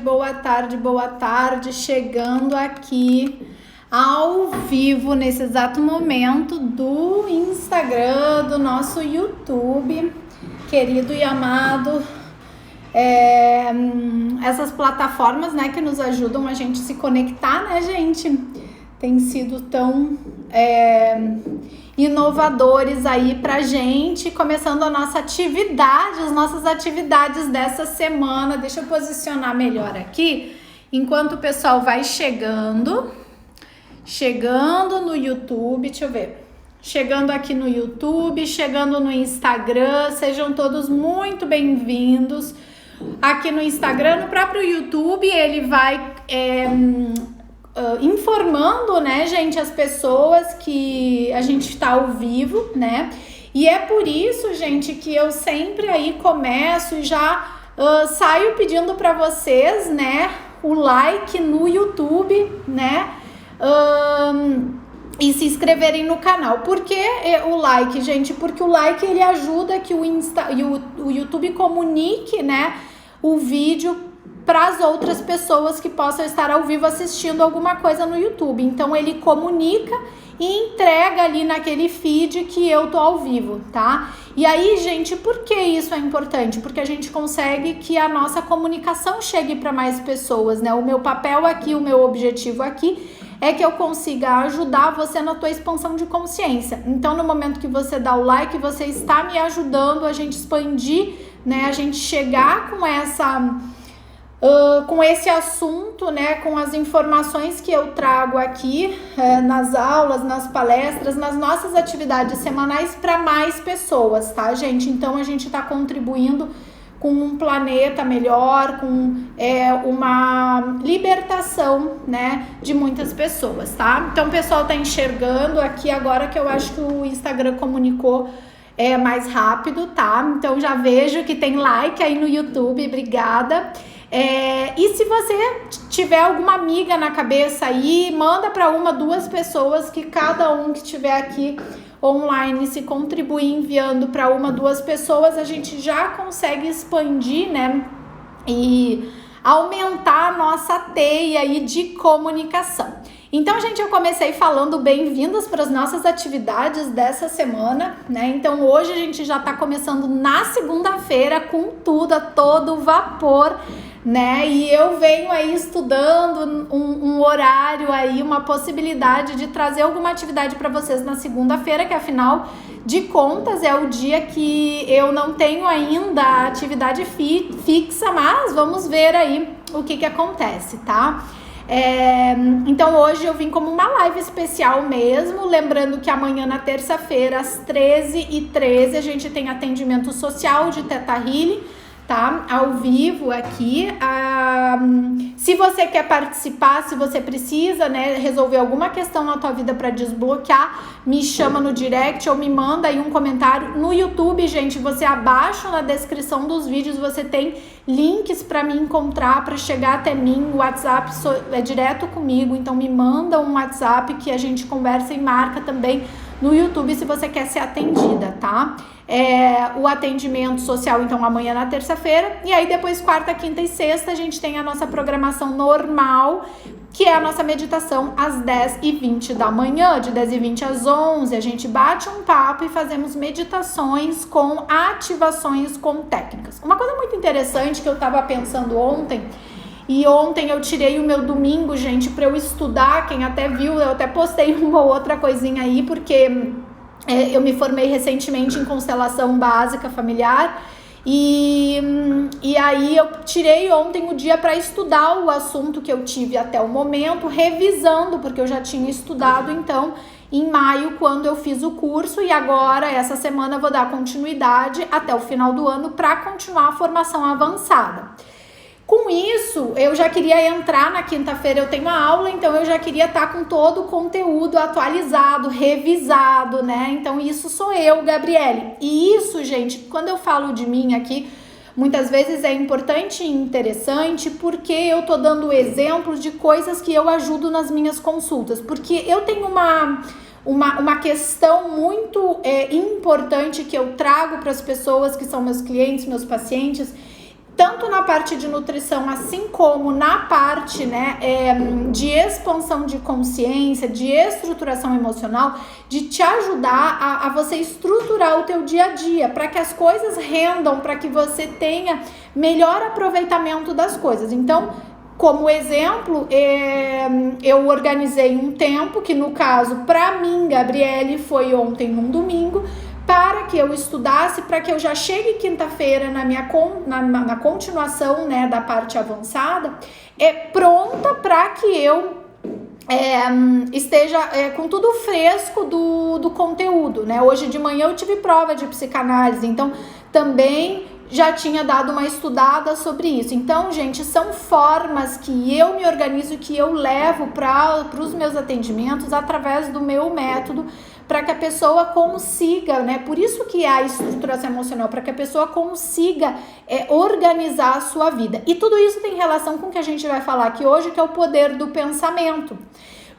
boa tarde, chegando aqui ao vivo nesse exato momento do Instagram, do nosso YouTube, querido e amado, essas plataformas, né, que nos ajudam a gente se conectar, né, gente? Tem sido tão inovadores aí pra gente, começando a nossa atividade, as nossas atividades dessa semana. Deixa eu posicionar melhor aqui, enquanto o pessoal vai chegando no YouTube, deixa eu ver, chegando aqui no YouTube, chegando no Instagram, sejam todos muito bem-vindos. Aqui no Instagram, no próprio YouTube, ele vai informando, né, gente, as pessoas que a gente está ao vivo, né? E é por isso, gente, que eu sempre aí começo e já saio pedindo para vocês, né, o like no YouTube, né? E se inscreverem no canal. Por que o like, gente? Porque o like, ele ajuda que o YouTube comunique, né, o vídeo para as outras pessoas que possam estar ao vivo assistindo alguma coisa no YouTube. Então ele comunica e entrega ali naquele feed que eu tô ao vivo, tá? E aí, gente, por que isso é importante? Porque a gente consegue que a nossa comunicação chegue para mais pessoas, né? O meu papel aqui, o meu objetivo aqui é que eu consiga ajudar você na tua expansão de consciência. Então, no momento que você dá o like, você está me ajudando a gente expandir, né? A gente chegar com com esse assunto, né, com as informações que eu trago aqui nas aulas, nas palestras, nas nossas atividades semanais para mais pessoas, tá, gente? Então a gente está contribuindo com um planeta melhor, com uma libertação, né, de muitas pessoas, tá? Então o pessoal tá enxergando aqui agora que eu acho que o Instagram comunicou mais rápido, tá? Então já vejo que tem like aí no YouTube, obrigada. E se você tiver alguma amiga na cabeça aí, manda para uma, duas pessoas, que cada um que estiver aqui online se contribuir enviando para uma, duas pessoas, a gente já consegue expandir, né, e aumentar a nossa teia aí de comunicação. Então, gente, eu comecei falando bem-vindos para as nossas atividades dessa semana, né? Então, hoje a gente já está começando na segunda-feira com tudo, a todo vapor, né? E eu venho aí estudando um horário aí, uma possibilidade de trazer alguma atividade para vocês na segunda-feira, que afinal de contas é o dia que eu não tenho ainda a atividade fixa, mas vamos ver aí o que acontece, tá? Então hoje eu vim como uma live especial mesmo, lembrando que amanhã na terça-feira às 13h13 a gente tem atendimento social de Theta Healing, tá? Ao vivo aqui. Se você quer participar, se você precisa, né, resolver alguma questão na tua vida para desbloquear, me chama no direct ou me manda aí um comentário no YouTube, gente. Você abaixo na descrição dos vídeos você tem links para me encontrar, para chegar até mim. O WhatsApp é direto comigo, então me manda um WhatsApp que a gente conversa e marca também no YouTube se você quer ser atendida, tá? O atendimento social, então, amanhã na terça-feira, e aí depois quarta, quinta e sexta a gente tem a nossa programação normal, que é a nossa meditação às 10h20 da manhã, de 10h20 às 11h, a gente bate um papo e fazemos meditações com ativações com técnicas. Uma coisa muito interessante que eu tava pensando ontem, e ontem eu tirei o meu domingo, gente, para eu estudar. Quem até viu, eu até postei uma ou outra coisinha aí, porque eu me formei recentemente em constelação básica familiar e aí eu tirei ontem o dia para estudar o assunto que eu tive até o momento, revisando, porque eu já tinha estudado então em maio quando eu fiz o curso, e agora essa semana eu vou dar continuidade até o final do ano para continuar a formação avançada. Com isso, eu já queria entrar na quinta-feira, eu tenho a aula, então eu já queria estar com todo o conteúdo atualizado, revisado, né? Então isso sou eu, Gabriele. E isso, gente, quando eu falo de mim aqui, muitas vezes é importante e interessante porque eu tô dando exemplos de coisas que eu ajudo nas minhas consultas. Porque eu tenho uma questão muito importante que eu trago para as pessoas que são meus clientes, meus pacientes, tanto na parte de nutrição, assim como na parte, né, de expansão de consciência, de estruturação emocional, de te ajudar a você estruturar o teu dia a dia, para que as coisas rendam, para que você tenha melhor aproveitamento das coisas. Então, como exemplo, eu organizei um tempo, que no caso, para mim, Gabriele, foi ontem, num domingo, para que eu estudasse, para que eu já chegue quinta-feira na continuação, né, da parte avançada, pronta para que eu esteja com tudo fresco do conteúdo, né? Hoje de manhã eu tive prova de psicanálise, então também já tinha dado uma estudada sobre isso. Então, gente, são formas que eu me organizo, que eu levo para os meus atendimentos através do meu método, para que a pessoa consiga, né? Por isso que é a estruturação emocional, para que a pessoa consiga organizar a sua vida. E tudo isso tem relação com o que a gente vai falar aqui hoje, que é o poder do pensamento.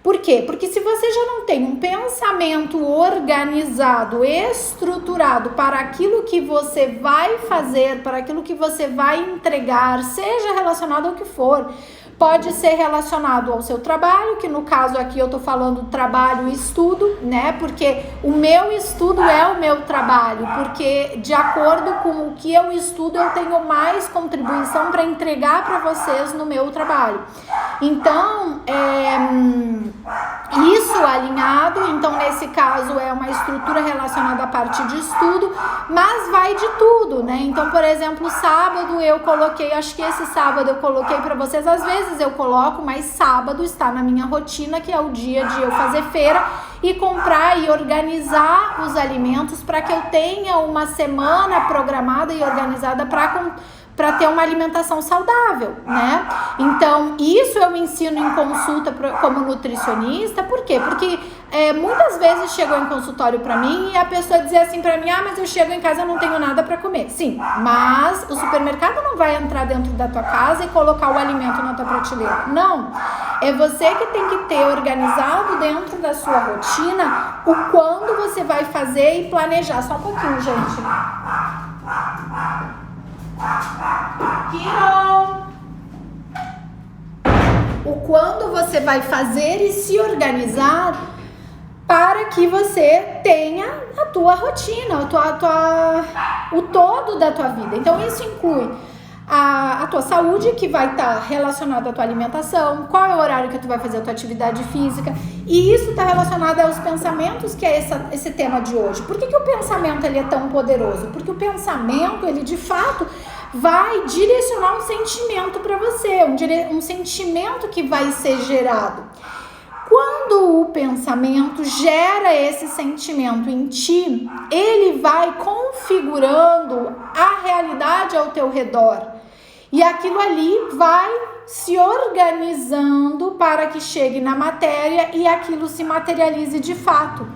Por quê? Porque se você já não tem um pensamento organizado, estruturado para aquilo que você vai fazer, para aquilo que você vai entregar, seja relacionado ao que for, pode ser relacionado ao seu trabalho, que no caso aqui eu tô falando trabalho e estudo, né? Porque o meu estudo é o meu trabalho, porque de acordo com o que eu estudo, eu tenho mais contribuição para entregar para vocês no meu trabalho. Então, isso alinhado, então nesse caso é uma estrutura relacionada à parte de estudo, mas vai de tudo, né? Então, por exemplo, sábado eu coloquei, acho que esse sábado eu coloquei para vocês, às vezes eu coloco, mas sábado está na minha rotina, que é o dia de eu fazer feira e comprar e organizar os alimentos para que eu tenha uma semana programada e organizada para ter uma alimentação saudável, né? Então, isso eu ensino em consulta como nutricionista. Por quê? Porque muitas vezes chegam em consultório para mim e a pessoa diz assim para mim, mas eu chego em casa e não tenho nada para comer. Sim, mas o supermercado não vai entrar dentro da tua casa e colocar o alimento na tua prateleira. Não, é você que tem que ter organizado dentro da sua rotina o quando você vai fazer e planejar. Só um pouquinho, gente. O quando você vai fazer e se organizar para que você tenha a tua rotina, o todo da tua vida. Então isso inclui a tua saúde, que vai estar relacionada à tua alimentação, qual é o horário que tu vai fazer a tua atividade física, e isso está relacionado aos pensamentos, que é esse tema de hoje. Por que o pensamento ele é tão poderoso? Porque o pensamento, ele de fato vai direcionar um sentimento para você, um sentimento que vai ser gerado. Quando o pensamento gera esse sentimento em ti, ele vai configurando a realidade ao teu redor. E aquilo ali vai se organizando para que chegue na matéria e aquilo se materialize de fato.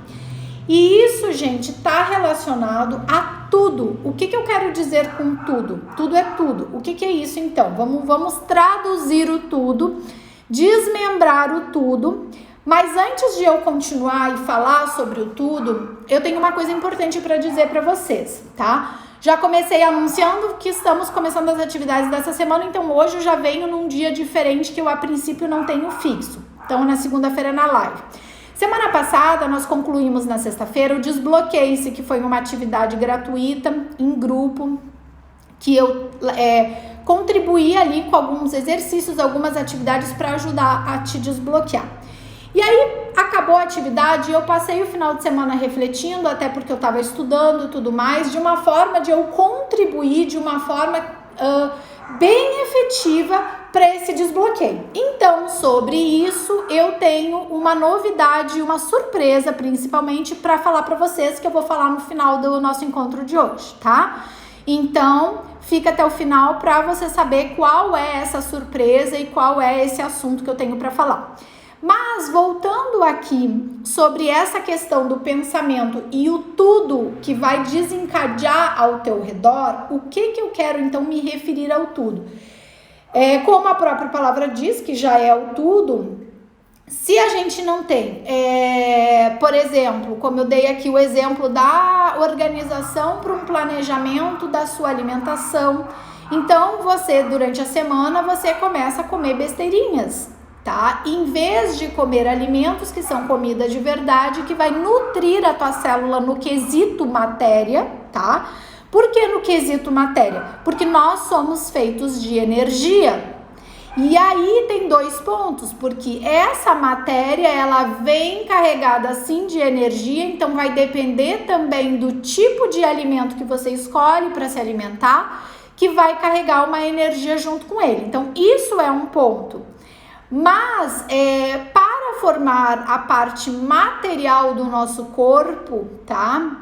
E isso, gente, está relacionado a tudo. O que eu quero dizer com tudo? Tudo é tudo. O que é isso, então? Vamos traduzir o tudo, desmembrar o tudo. Mas antes de eu continuar e falar sobre o tudo, eu tenho uma coisa importante para dizer para vocês, tá? Já comecei anunciando que estamos começando as atividades dessa semana, então hoje eu já venho num dia diferente que eu a princípio não tenho fixo. Então na segunda-feira na live. Semana passada nós concluímos na sexta-feira o Desbloqueie-se, que foi uma atividade gratuita em grupo, que eu contribuí ali com alguns exercícios, algumas atividades para ajudar a te desbloquear. E aí acabou a atividade e eu passei o final de semana refletindo, até porque eu estava estudando e tudo mais, de uma forma de eu contribuir de uma forma bem efetiva para esse desbloqueio. Então, sobre isso, eu tenho uma novidade, uma surpresa principalmente para falar para vocês, que eu vou falar no final do nosso encontro de hoje, tá? Então, fica até o final para você saber qual é essa surpresa e qual é esse assunto que eu tenho para falar. Mas voltando aqui sobre essa questão do pensamento e o tudo que vai desencadear ao teu redor, o que eu quero então me referir ao tudo? Como a própria palavra diz, que já é o tudo, se a gente não tem, por exemplo, como eu dei aqui o exemplo da organização para um planejamento da sua alimentação, Então, você, durante a semana, você começa a comer besteirinhas, tá? Em vez de comer alimentos que são comida de verdade, que vai nutrir a tua célula no quesito matéria, tá? Por que no quesito matéria? Porque nós somos feitos de energia. E aí tem 2 pontos, porque essa matéria, ela vem carregada assim de energia, então vai depender também do tipo de alimento que você escolhe para se alimentar, que vai carregar uma energia junto com ele. Então, isso é um ponto. Mas, para formar a parte material do nosso corpo, tá?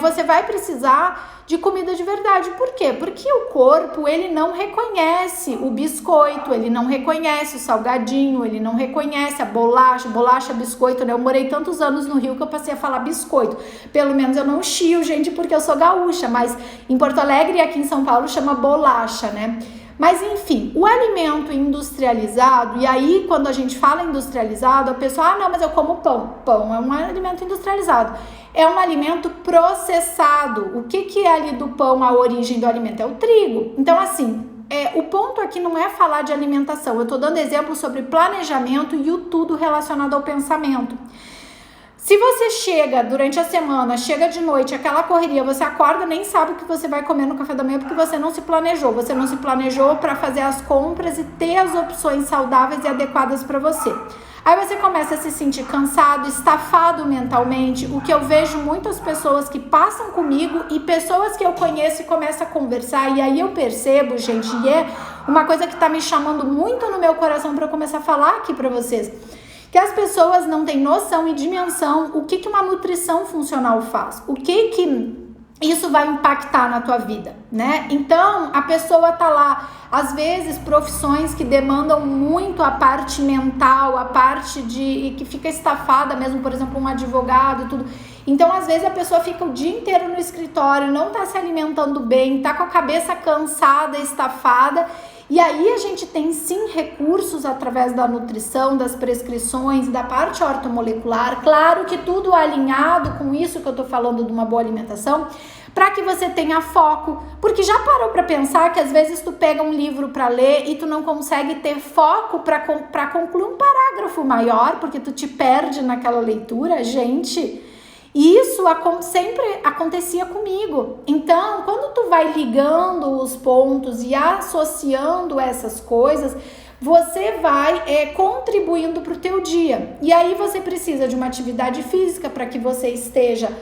Você vai precisar de comida de verdade. Por quê? Porque o corpo, ele não reconhece o biscoito, ele não reconhece o salgadinho, ele não reconhece a bolacha, biscoito, né? Eu morei tantos anos no Rio que eu passei a falar biscoito. Pelo menos eu não chio, gente, porque eu sou gaúcha, mas em Porto Alegre e aqui em São Paulo chama bolacha, né? Mas enfim, o alimento industrializado, e aí quando a gente fala industrializado, a pessoa, não, mas eu como pão. Pão é um alimento industrializado. É um alimento processado. O que é ali do pão, a origem do alimento? É o trigo. Então, assim, o ponto aqui não é falar de alimentação. Eu tô dando exemplo sobre planejamento e o tudo relacionado ao pensamento. Se você chega durante a semana, chega de noite, aquela correria, você acorda, nem sabe o que você vai comer no café da manhã porque você não se planejou. Você não se planejou para fazer as compras e ter as opções saudáveis e adequadas para você. Aí você começa a se sentir cansado, estafado mentalmente, o que eu vejo muitas pessoas que passam comigo e pessoas que eu conheço e começam a conversar, e aí eu percebo, gente, e é uma coisa que tá me chamando muito no meu coração para eu começar a falar aqui para vocês, que as pessoas não têm noção e dimensão o que uma nutrição funcional faz, o que isso vai impactar na tua vida, né? Então, a pessoa tá lá, às vezes, profissões que demandam muito a parte mental, a parte que fica estafada mesmo, por exemplo, um advogado e tudo. Então, às vezes, a pessoa fica o dia inteiro no escritório, não tá se alimentando bem, tá com a cabeça cansada, estafada. E aí a gente tem sim recursos através da nutrição, das prescrições, da parte ortomolecular, claro que tudo alinhado com isso que eu tô falando de uma boa alimentação, para que você tenha foco, porque já parou para pensar que às vezes tu pega um livro para ler e tu não consegue ter foco para concluir um parágrafo maior, porque tu te perde naquela leitura, gente. Isso sempre acontecia comigo. Então, quando tu vai ligando os pontos e associando essas coisas, você vai contribuindo para o teu dia. E aí você precisa de uma atividade física para que você esteja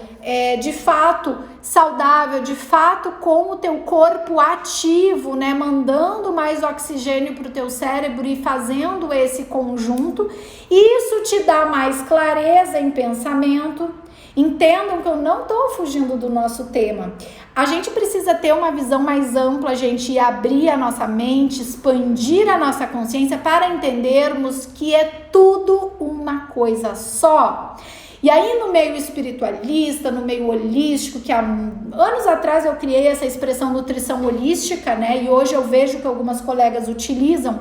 de fato saudável, de fato com o teu corpo ativo, né? Mandando mais oxigênio para o teu cérebro e fazendo esse conjunto. Isso te dá mais clareza em pensamento. Entendam que eu não estou fugindo do nosso tema. A gente precisa ter uma visão mais ampla, gente, e abrir a nossa mente, expandir a nossa consciência para entendermos que é tudo uma coisa só. E aí no meio espiritualista, no meio holístico, que há anos atrás eu criei essa expressão nutrição holística, né? E hoje eu vejo que algumas colegas utilizam.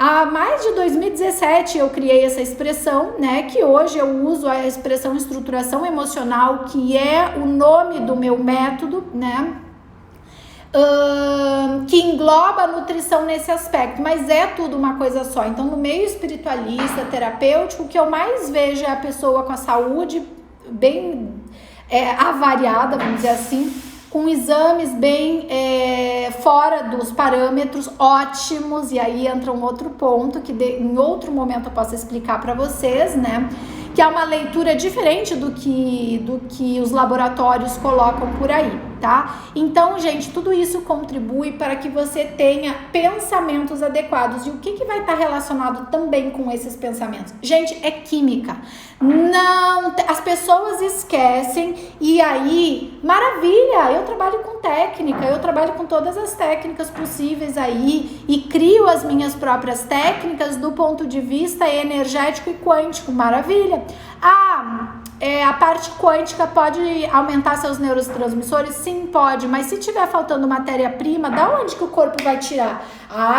Há mais de 2017 eu criei essa expressão, né, que hoje eu uso a expressão estruturação emocional, que é o nome do meu método, né, que engloba a nutrição nesse aspecto, mas é tudo uma coisa só. Então, no meio espiritualista, terapêutico, o que eu mais vejo é a pessoa com a saúde bem avariada, vamos dizer assim, com exames bem fora dos parâmetros ótimos, e aí entra um outro ponto que em outro momento eu posso explicar para vocês, né? Que é uma leitura diferente do que os laboratórios colocam por aí, tá? Então, gente, tudo isso contribui para que você tenha pensamentos adequados. E o que vai estar relacionado também com esses pensamentos? Gente, é química. Não, as pessoas esquecem, e aí, maravilha, eu trabalho com técnica, eu trabalho com todas as técnicas possíveis aí e crio as minhas próprias técnicas do ponto de vista energético e quântico, maravilha. A parte quântica pode aumentar seus neurotransmissores? Sim, pode, mas se tiver faltando matéria-prima, da onde que o corpo vai tirar?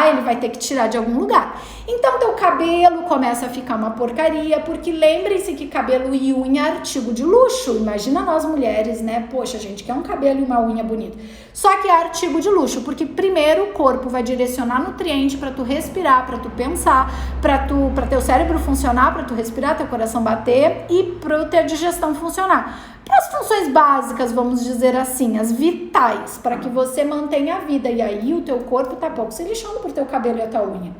Ele vai ter que tirar de algum lugar. Então, teu cabelo começa a ficar uma porcaria, porque lembrem-se que cabelo e unha é artigo de luxo. Imagina nós mulheres, né? Poxa, gente, quer um cabelo e uma unha bonita. Só que é artigo de luxo, porque primeiro o corpo vai direcionar nutriente para tu respirar, para tu pensar, para teu cérebro funcionar, para tu respirar, teu coração bater e para tua digestão funcionar. Para as funções básicas, vamos dizer assim, as vitais, para que você mantenha a vida. E aí o teu corpo tá pouco se lixando por teu cabelo e a tua unha.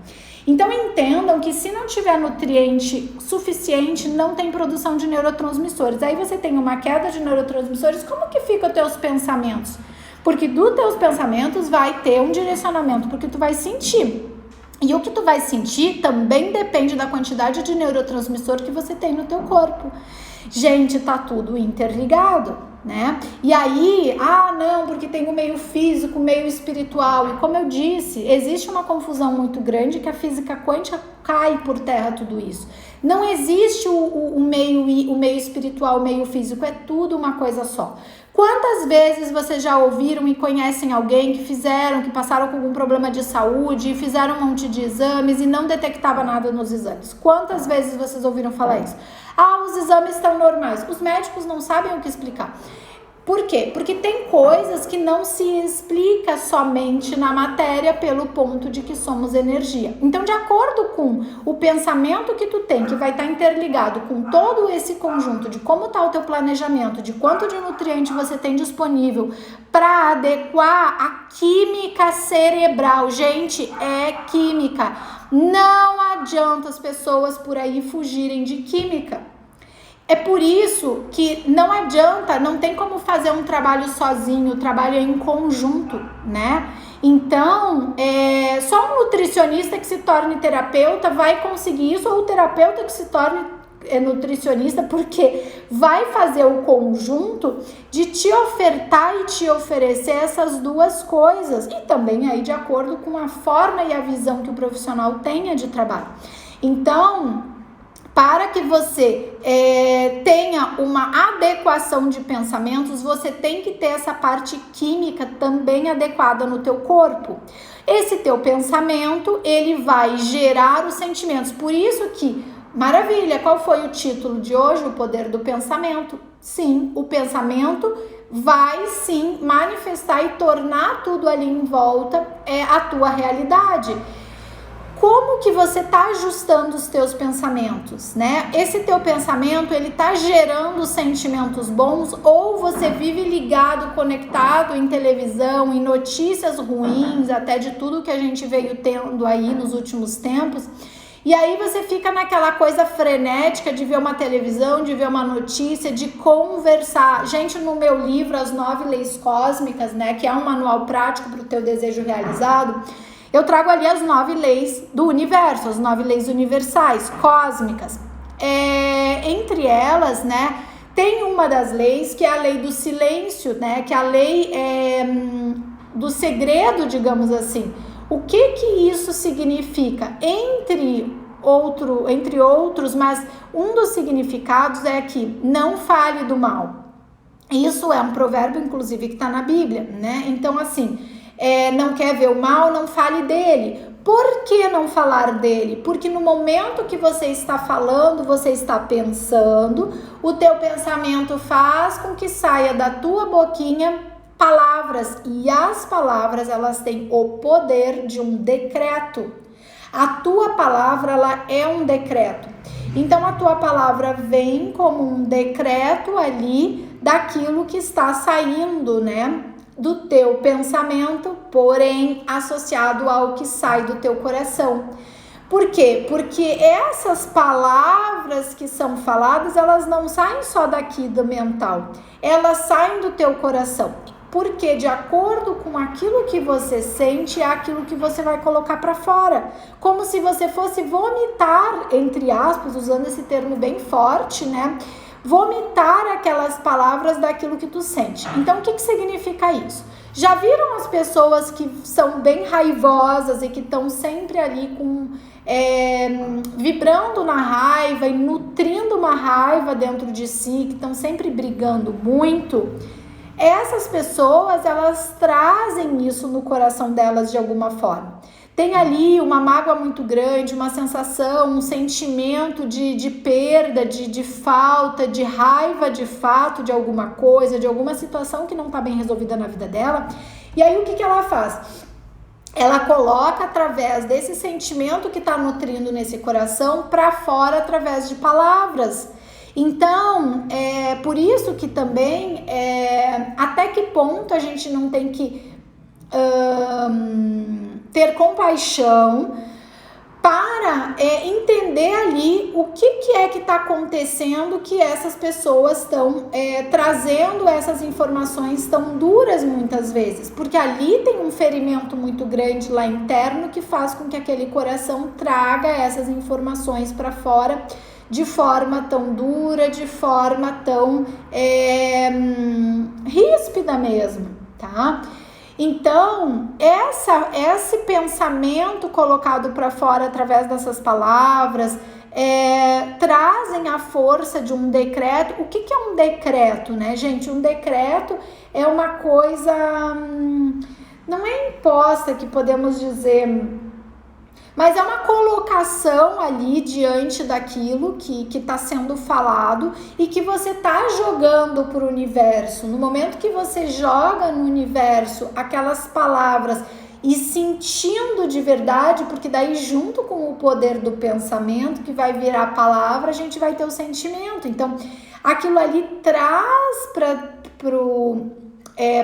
Então entendam que se não tiver nutriente suficiente, não tem produção de neurotransmissores. Aí você tem uma queda de neurotransmissores, como que ficam os teus pensamentos? Porque dos teus pensamentos vai ter um direcionamento, porque tu vai sentir. E o que tu vai sentir também depende da quantidade de neurotransmissor que você tem no teu corpo. Gente, tá tudo interligado, né? E aí, não, porque tem o meio físico, o meio espiritual. E como eu disse, existe uma confusão muito grande que a física quântica cai por terra tudo isso. Não existe o meio espiritual, o meio físico, é tudo uma coisa só. Quantas vezes vocês já ouviram e conhecem alguém que passaram com algum problema de saúde, fizeram um monte de exames e não detectava nada nos exames? Quantas vezes vocês ouviram falar isso? Os exames estão normais. Os médicos não sabem o que explicar. Por quê? Porque tem coisas que não se explica somente na matéria pelo ponto de que somos energia. Então, de acordo com o pensamento que tu tem, que vai estar interligado com todo esse conjunto de como está o teu planejamento, de quanto de nutriente você tem disponível para adequar a química cerebral. Gente, é química. Não adianta as pessoas por aí fugirem de química. É por isso que não adianta, não tem como fazer um trabalho sozinho, o trabalho é em conjunto, né? Então, só um nutricionista que se torne terapeuta vai conseguir isso, ou o terapeuta que se torne nutricionista, porque vai fazer o conjunto de te ofertar e te oferecer essas duas coisas, e também aí de acordo com a forma e a visão que o profissional tenha de trabalho. Então, para que você tenha uma adequação de pensamentos, você tem que ter essa parte química também adequada no teu corpo. Esse teu pensamento, ele vai gerar os sentimentos. Por isso que, maravilha, qual foi o título de hoje? O poder do pensamento. Sim, o pensamento vai sim manifestar e tornar tudo ali em volta a tua realidade. Como que você está ajustando os teus pensamentos, né? Esse teu pensamento, ele está gerando sentimentos bons, ou você vive ligado, conectado em televisão, em notícias ruins, até de tudo que a gente veio tendo aí nos últimos tempos, e aí você fica naquela coisa frenética de ver uma televisão, de ver uma notícia, de conversar. Gente, no meu livro, As 9 Leis Cósmicas, né, que é um manual prático para o teu desejo realizado, eu trago ali as 9 leis do universo, as 9 leis universais, cósmicas. Entre elas, né, tem uma das leis que é a lei do silêncio, né, que é a lei do segredo, digamos assim. O que isso significa? Entre outros, mas um dos significados é que não fale do mal. Isso é um provérbio, inclusive, que está na Bíblia, né? Então, assim, não quer ver o mal, não fale dele. Por que não falar dele? Porque no momento que você está falando, você está pensando, o teu pensamento faz com que saia da tua boquinha palavras, e as palavras, elas têm o poder de um decreto. A tua palavra, ela é um decreto. Então, a tua palavra vem como um decreto ali daquilo que está saindo, né, do teu pensamento, porém associado ao que sai do teu coração. Por quê? Porque essas palavras que são faladas, elas não saem só daqui do mental, elas saem do teu coração. Porque de acordo com aquilo que você sente, é aquilo que você vai colocar para fora. Como se você fosse vomitar, entre aspas, usando esse termo bem forte, né? Vomitar aquelas palavras daquilo que tu sente. Então, o que significa isso? Já viram as pessoas que são bem raivosas e que estão sempre ali vibrando na raiva e nutrindo uma raiva dentro de si, que estão sempre brigando muito? Essas pessoas, elas trazem isso no coração delas de alguma forma. Tem ali uma mágoa muito grande, uma sensação, um sentimento de perda, de falta, de raiva de fato de alguma coisa, de alguma situação que não está bem resolvida na vida dela. E aí o que ela faz? Ela coloca através desse sentimento que está nutrindo nesse coração para fora através de palavras. Então, é por isso que também, até que ponto a gente não tem que ter compaixão para entender ali o que é que está acontecendo, que essas pessoas estão trazendo essas informações tão duras muitas vezes, porque ali tem um ferimento muito grande lá interno que faz com que aquele coração traga essas informações para fora de forma tão dura, de forma tão ríspida mesmo, tá? Então, esse pensamento colocado para fora através dessas palavras trazem a força de um decreto. O que é um decreto, né, gente? Um decreto é uma coisa, não é imposta, que podemos dizer, mas é uma colocação ali diante daquilo que está sendo falado e que você está jogando para o universo. No momento que você joga no universo aquelas palavras e sentindo de verdade, porque daí junto com o poder do pensamento que vai virar palavra, a gente vai ter o sentimento. Então, aquilo ali traz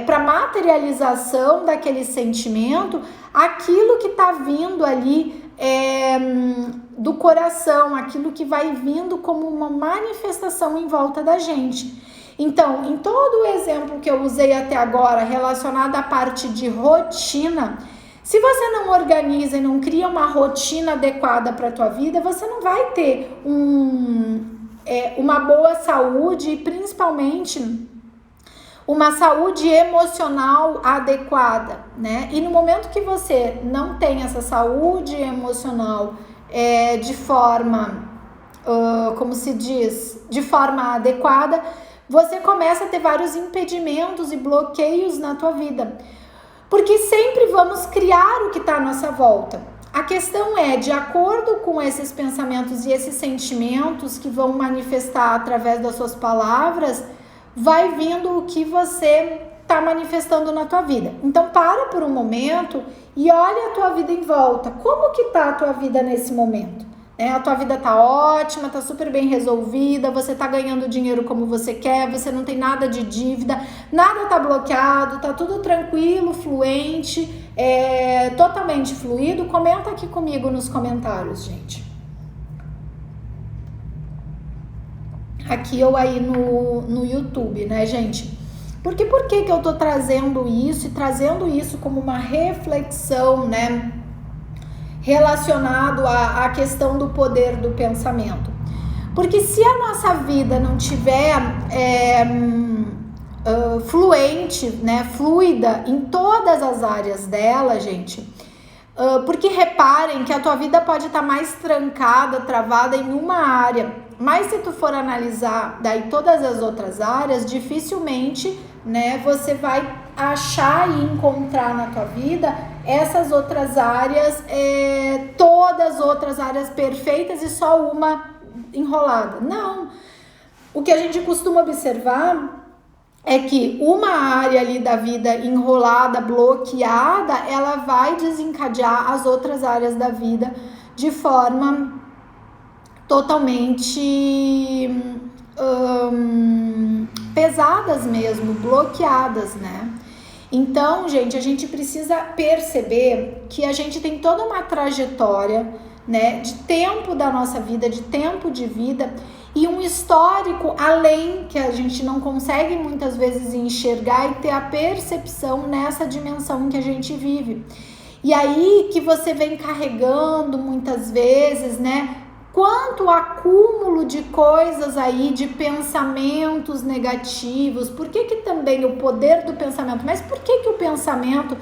para materialização daquele sentimento aquilo que está vindo ali do coração, aquilo que vai vindo como uma manifestação em volta da gente. Então, em todo o exemplo que eu usei até agora relacionado à parte de rotina, se você não organiza e não cria uma rotina adequada para a tua vida, você não vai ter uma boa saúde e principalmente uma saúde emocional adequada, né? E no momento que você não tem essa saúde emocional de forma, como se diz, de forma adequada, você começa a ter vários impedimentos e bloqueios na tua vida. Porque sempre vamos criar o que está à nossa volta. A questão é, de acordo com esses pensamentos e esses sentimentos que vão manifestar através das suas palavras, vai vindo o que você está manifestando na tua vida. Então para por um momento e olha a tua vida em volta. Como que tá a tua vida nesse momento? A tua vida tá ótima, tá super bem resolvida, você tá ganhando dinheiro como você quer, você não tem nada de dívida, nada tá bloqueado, tá tudo tranquilo, fluente, totalmente fluido. Comenta aqui comigo nos comentários, gente. Aqui ou aí no YouTube, né, gente? Por que eu tô trazendo isso e trazendo isso como uma reflexão, né, relacionado à questão do poder do pensamento? Porque se a nossa vida não tiver fluente, né, fluida em todas as áreas dela, gente, porque reparem que a tua vida pode estar mais trancada, travada em uma área, mas se tu for analisar daí todas as outras áreas, dificilmente, né, você vai achar e encontrar na tua vida essas outras áreas, todas as outras áreas perfeitas e só uma enrolada. Não. O que a gente costuma observar é que uma área ali da vida enrolada, bloqueada, ela vai desencadear as outras áreas da vida de forma totalmente pesadas mesmo, bloqueadas, né? Então, gente, a gente precisa perceber que a gente tem toda uma trajetória, né, de tempo da nossa vida, de tempo de vida e um histórico além que a gente não consegue muitas vezes enxergar e ter a percepção nessa dimensão que a gente vive. E aí que você vem carregando muitas vezes, né, quanto acúmulo de coisas aí, de pensamentos negativos. Por que também o poder do pensamento? Mas por que o pensamento...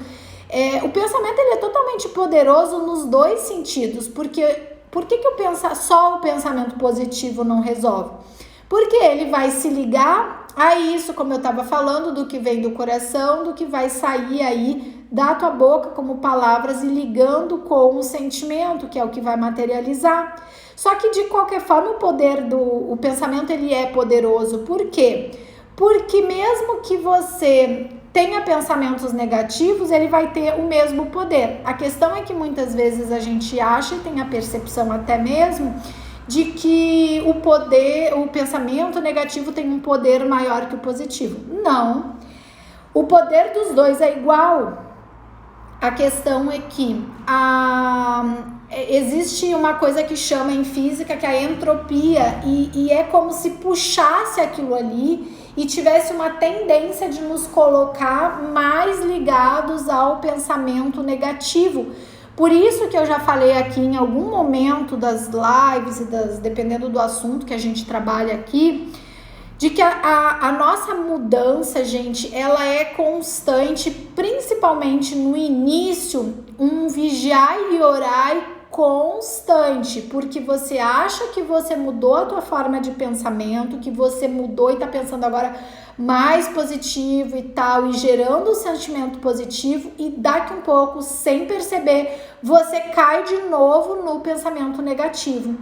o pensamento ele é totalmente poderoso nos dois sentidos. Por que só o pensamento positivo não resolve? Porque ele vai se ligar a isso, como eu estava falando, do que vem do coração, do que vai sair aí da tua boca como palavras e ligando com o sentimento, que é o que vai materializar. Só que de qualquer forma o pensamento ele é poderoso. Por quê? Porque mesmo que você tenha pensamentos negativos, ele vai ter o mesmo poder. A questão é que muitas vezes a gente acha e tem a percepção até mesmo de que o pensamento negativo tem um poder maior que o positivo. Não. O poder dos dois é igual. A questão é que existe uma coisa que chama em física que é a entropia e é como se puxasse aquilo ali e tivesse uma tendência de nos colocar mais ligados ao pensamento negativo. Por isso que eu já falei aqui em algum momento das lives e dependendo do assunto que a gente trabalha aqui, de que a nossa mudança, gente, ela é constante, principalmente no início, um vigiar e orar constante, porque você acha que você mudou a tua forma de pensamento, que você mudou e tá pensando agora mais positivo e tal, e gerando um sentimento positivo, e daqui um pouco, sem perceber, você cai de novo no pensamento negativo.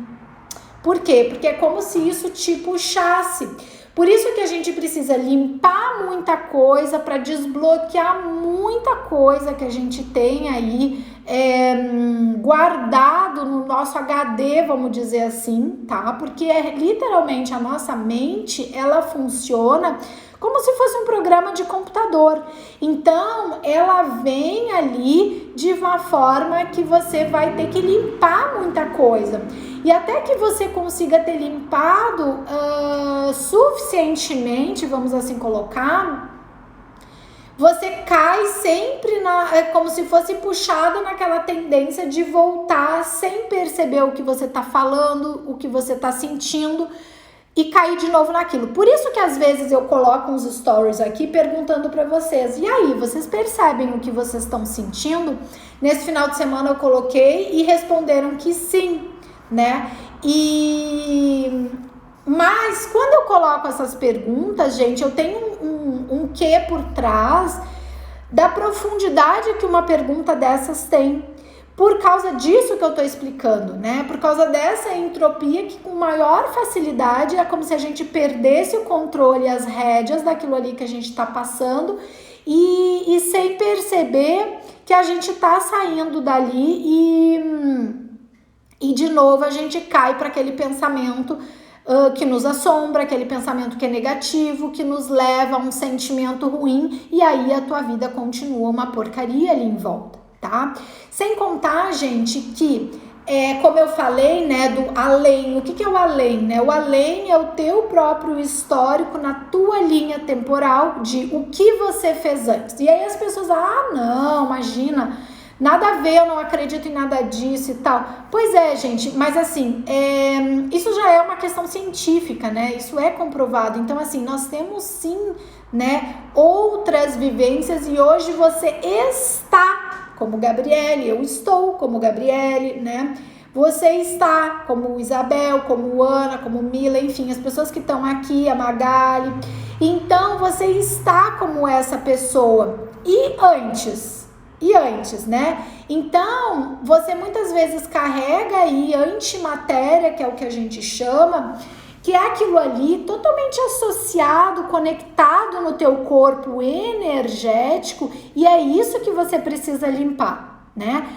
Por quê? Porque é como se isso te puxasse. Por isso que a gente precisa limpar muita coisa para desbloquear muita coisa que a gente tem aí guardado no nosso HD, vamos dizer assim, tá? Porque literalmente a nossa mente, ela funciona como se fosse um programa de computador. Então, ela vem ali de uma forma que você vai ter que limpar muita coisa. E até que você consiga ter limpado suficientemente, vamos assim colocar, você cai sempre como se fosse puxado naquela tendência de voltar sem perceber o que você tá falando, o que você tá sentindo, e cair de novo naquilo. Por isso que às vezes eu coloco uns stories aqui perguntando para vocês, e aí, vocês percebem o que vocês estão sentindo? Nesse final de semana eu coloquei e responderam que sim, né? Mas quando eu coloco essas perguntas, gente, eu tenho um quê por trás da profundidade que uma pergunta dessas tem. Por causa disso que eu tô explicando, né? Por causa dessa entropia que com maior facilidade é como se a gente perdesse o controle, as rédeas daquilo ali que a gente tá passando e sem perceber que a gente tá saindo dali e de novo a gente cai para aquele pensamento que nos assombra, aquele pensamento que é negativo, que nos leva a um sentimento ruim e aí a tua vida continua uma porcaria ali em volta. Tá? Sem contar, gente, que, como eu falei, né, do além. O que é o além, né? O além é o teu próprio histórico na tua linha temporal de o que você fez antes. E aí as pessoas, não, imagina, nada a ver, eu não acredito em nada disso e tal. Pois é, gente, mas assim, isso já é uma questão científica, né? Isso é comprovado. Então, assim, nós temos sim, né, outras vivências e hoje você está como Gabriele, eu estou como Gabriele, né? Você está como Isabel, como Ana, como Mila, enfim, as pessoas que estão aqui, a Magali. Então, você está como essa pessoa. E antes, né? Então, você muitas vezes carrega aí antimatéria, que é o que a gente chama, que é aquilo ali totalmente associado, conectado no teu corpo energético, e é isso que você precisa limpar, né?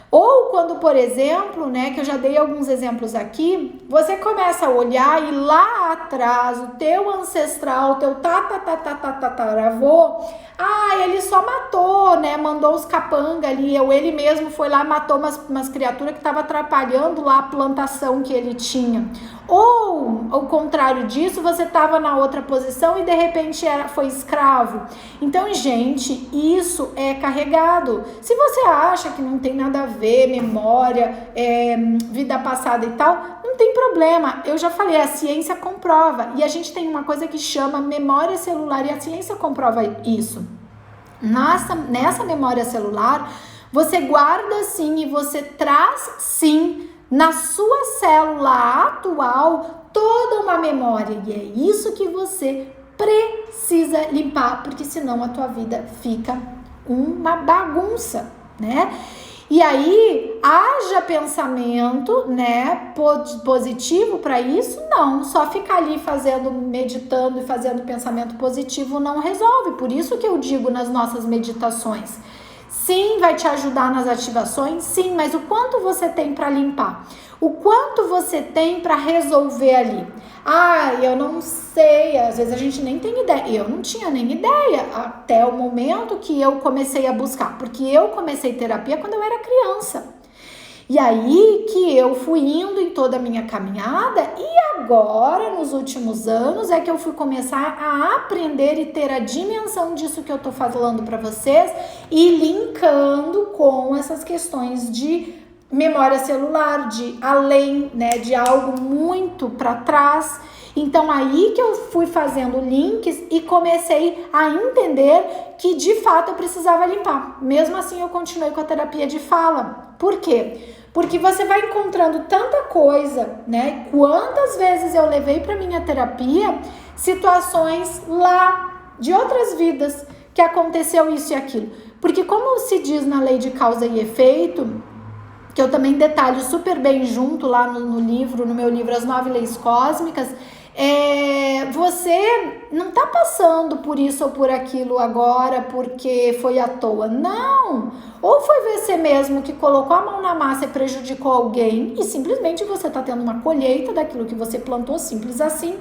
Ou quando, por exemplo, né, que eu já dei alguns exemplos aqui, você começa a olhar e lá atrás, o teu ancestral, o teu tataravô, ele só matou, né, mandou os capanga ali, ou ele mesmo foi lá e matou umas criaturas que estavam atrapalhando lá a plantação que ele tinha. Ou, ao contrário disso, você estava na outra posição e de repente foi escravo. Então, gente, isso é carregado. Se você acha que não tem nada a ver, memória, vida passada e tal, Não tem problema, eu já falei, a ciência comprova. E a gente tem uma coisa que chama memória celular e a ciência comprova isso. Nessa memória celular, você guarda sim e você traz sim na sua célula atual toda uma memória. E é isso que você precisa limpar, porque senão a tua vida fica uma bagunça, né? E aí, haja pensamento, né, positivo para isso? Não, só ficar ali meditando e fazendo pensamento positivo não resolve. Por isso que eu digo nas nossas meditações, sim, vai te ajudar nas ativações, sim, mas o quanto você tem para limpar? O quanto você tem para resolver ali? Ah, eu não sei, às vezes a gente nem tem ideia. Eu não tinha nem ideia até o momento que eu comecei a buscar, porque eu comecei terapia quando eu era criança. E aí que eu fui indo em toda a minha caminhada e agora, nos últimos anos, é que eu fui começar a aprender e ter a dimensão disso que eu tô falando para vocês e linkando com essas questões de memória celular, de além, né, de algo muito para trás. Então aí que eu fui fazendo links e comecei a entender que de fato eu precisava limpar. Mesmo assim eu continuei com a terapia de fala. Por quê? Porque você vai encontrando tanta coisa, né? Quantas vezes eu levei para minha terapia situações lá de outras vidas que aconteceu isso e aquilo. Porque como se diz na lei de causa e efeito, que eu também detalho super bem junto lá no meu livro As 9 Leis Cósmicas, você não tá passando por isso ou por aquilo agora porque foi à toa, não, ou foi você mesmo que colocou a mão na massa e prejudicou alguém e simplesmente você tá tendo uma colheita daquilo que você plantou, simples assim,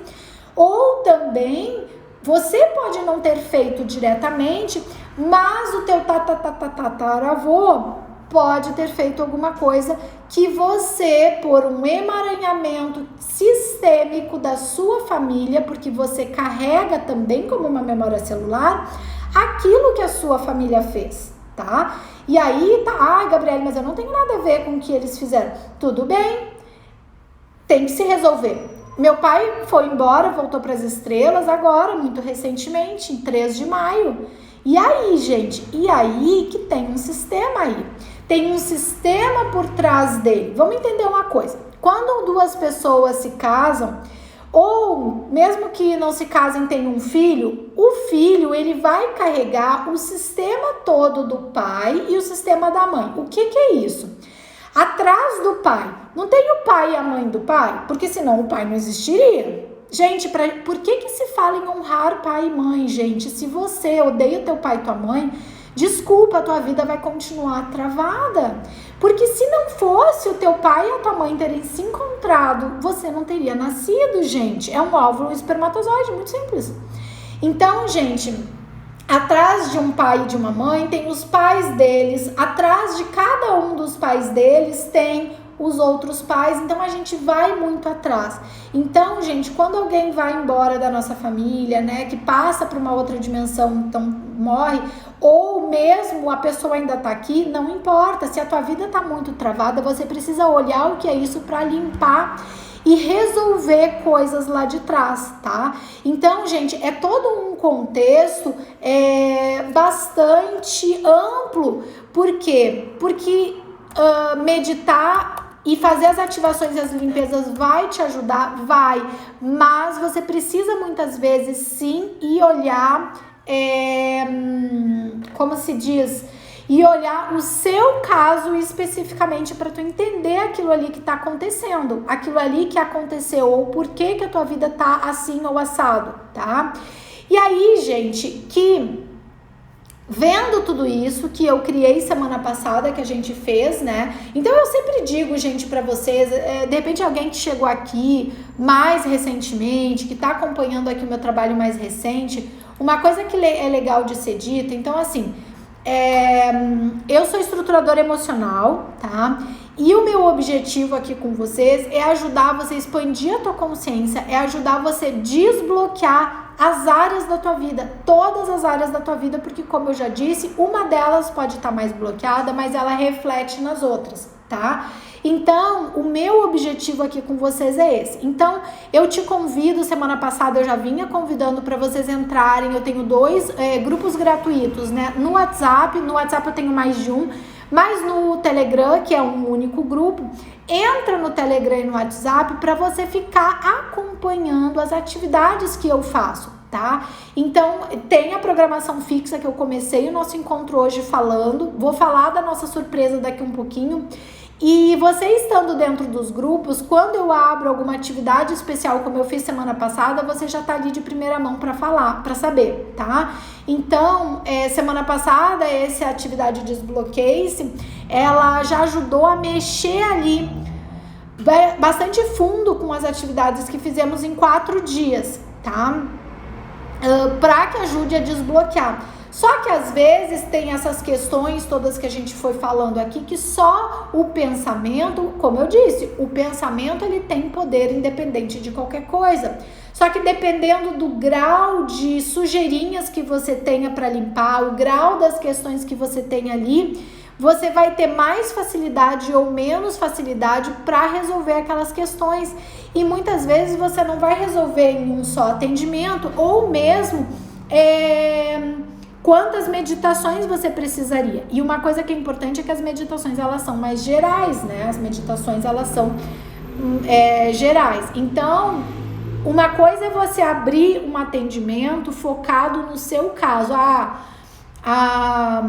ou também você pode não ter feito diretamente, mas o teu tataravô pode ter feito alguma coisa que você, por um emaranhamento sistêmico da sua família, porque você carrega também como uma memória celular, aquilo que a sua família fez, tá? E aí, Gabriele, mas eu não tenho nada a ver com o que eles fizeram. Tudo bem, tem que se resolver. Meu pai foi embora, voltou para as estrelas agora, muito recentemente, em 3 de maio. E aí, gente, que tem um sistema aí. Tem um sistema por trás dele. Vamos entender uma coisa. Quando 2 pessoas se casam, ou mesmo que não se casem, tem um filho, o filho ele vai carregar o sistema todo do pai e o sistema da mãe. O que é isso? Atrás do pai, não tem o pai e a mãe do pai? Porque senão o pai não existiria. Gente, por que se fala em honrar pai e mãe, gente? Se você odeia teu pai e tua mãe, desculpa, a tua vida vai continuar travada. Porque se não fosse o teu pai e a tua mãe terem se encontrado, você não teria nascido, gente. É um óvulo espermatozoide, muito simples. Então, gente, atrás de um pai e de uma mãe tem os pais deles, atrás de cada um dos pais deles tem os outros pais, então a gente vai muito atrás. Então, gente, quando alguém vai embora da nossa família, né, que passa para uma outra dimensão, então morre, ou mesmo a pessoa ainda tá aqui, não importa, se a tua vida tá muito travada, você precisa olhar o que é isso para limpar e resolver coisas lá de trás, tá? Então, gente, é todo um contexto bastante amplo. Por quê? Porque meditar e fazer as ativações e as limpezas vai te ajudar? Vai, mas você precisa muitas vezes sim ir olhar, como se diz, e olhar o seu caso especificamente para tu entender aquilo ali que tá acontecendo, aquilo ali que aconteceu ou por que a tua vida tá assim ou assado, tá? E aí, gente, vendo tudo isso que eu criei semana passada, que a gente fez, né? Então eu sempre digo, gente, pra vocês, de repente alguém que chegou aqui mais recentemente, que tá acompanhando aqui o meu trabalho mais recente, uma coisa que é legal de ser dita, então assim, eu sou estruturadora emocional, tá? E o meu objetivo aqui com vocês é ajudar você a expandir a tua consciência, é ajudar você a desbloquear as áreas da tua vida, todas as áreas da tua vida, porque como eu já disse, uma delas pode estar mais bloqueada, mas ela reflete nas outras, tá? Então, o meu objetivo aqui com vocês é esse. Então, eu te convido, semana passada eu já vinha convidando para vocês entrarem, eu tenho 2 grupos gratuitos, né? No WhatsApp eu tenho mais de um, mas no Telegram, que é um único grupo, entra no Telegram e no WhatsApp para você ficar acompanhando as atividades que eu faço, tá? Então, tem a programação fixa que eu comecei o nosso encontro hoje falando, vou falar da nossa surpresa daqui um pouquinho. E você estando dentro dos grupos, quando eu abro alguma atividade especial, como eu fiz semana passada, você já tá ali de primeira mão para falar, para saber, tá? Então, semana passada, essa atividade Desbloqueie-se, ela já ajudou a mexer ali bastante fundo com as atividades que fizemos em 4 dias, tá? Para que ajude a desbloquear. Só que às vezes tem essas questões todas que a gente foi falando aqui, que só o pensamento, como eu disse, o pensamento ele tem poder independente de qualquer coisa. Só que dependendo do grau de sujeirinhas que você tenha para limpar, o grau das questões que você tem ali, você vai ter mais facilidade ou menos facilidade para resolver aquelas questões. E muitas vezes você não vai resolver em um só atendimento, ou mesmo quantas meditações você precisaria. E uma coisa que é importante é que as meditações elas são mais gerais, né? As meditações elas são gerais. Então, uma coisa é você abrir um atendimento focado no seu caso.